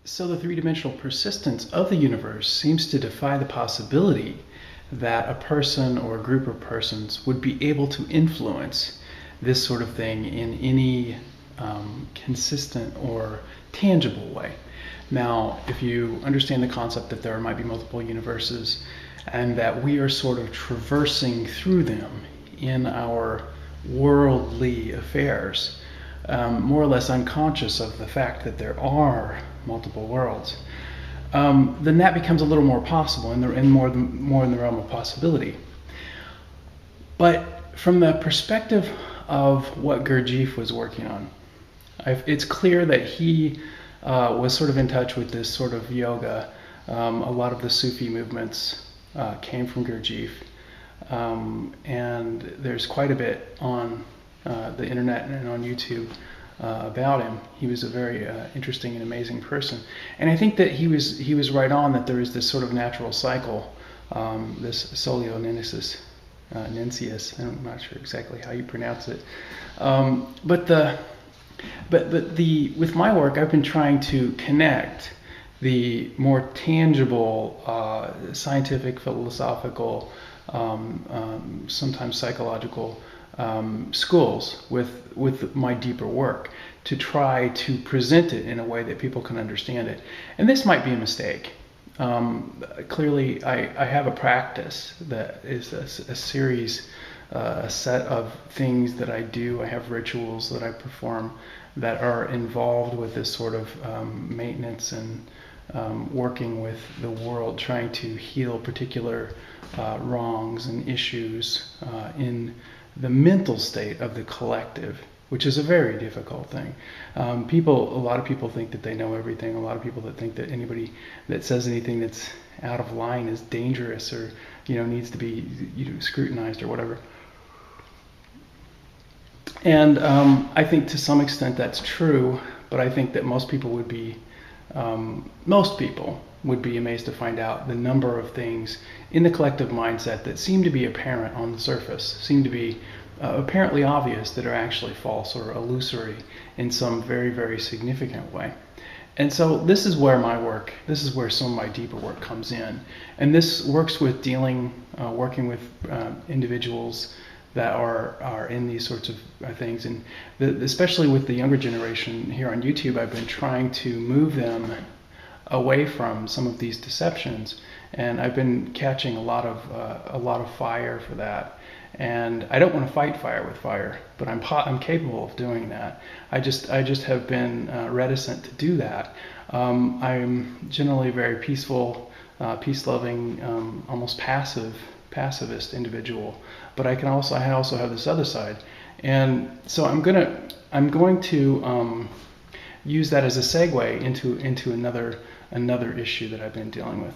So the three-dimensional persistence of the universe seems to defy the possibility that a person or a group of persons would be able to influence this sort of thing in any consistent or tangible way. Now, if you understand the concept that there might be multiple universes and that we are sort of traversing through them in our worldly affairs, more or less unconscious of the fact that there are multiple worlds, then that becomes a little more possible and more in the realm of possibility. But from the perspective of what Gurdjieff was working on, it's clear that he was sort of in touch with this sort of yoga. A lot of the Sufi movements came from Gurdjieff, and there's quite a bit on the internet and on YouTube about him. He was a very interesting and amazing person, and I think that he was right on that there is this sort of natural cycle, this Solioonensius, I'm not sure exactly how you pronounce it, but with my work, I've been trying to connect the more tangible, scientific, philosophical, sometimes psychological schools with my deeper work to try to present it in a way that people can understand it. And this might be a mistake. Clearly, I have a practice that is a series, a set of things that I do. I have rituals that I perform that are involved with this sort of maintenance and working with the world, trying to heal particular wrongs and issues in the mental state of the collective, which is a very difficult thing. A lot of people think that they know everything. A lot of people that think that anybody that says anything that's out of line is dangerous or needs to be scrutinized or whatever. And I think to some extent that's true, but I think that most people would be amazed to find out the number of things in the collective mindset that seem to be apparent on the surface, seem to be apparently obvious, that are actually false or illusory in some very, very significant way. And so this is where some of my deeper work comes in. And this works with working with individuals that are in these sorts of things. And especially with the younger generation here on YouTube, I've been trying to move them away from some of these deceptions. And I've been catching a lot of fire for that. And I don't want to fight fire with fire, but I'm capable of doing that. I just have been reticent to do that. I'm generally a very peaceful, peace-loving, almost pacifist individual, but I also have this other side, and so I'm going to use that as a segue into another issue that I've been dealing with.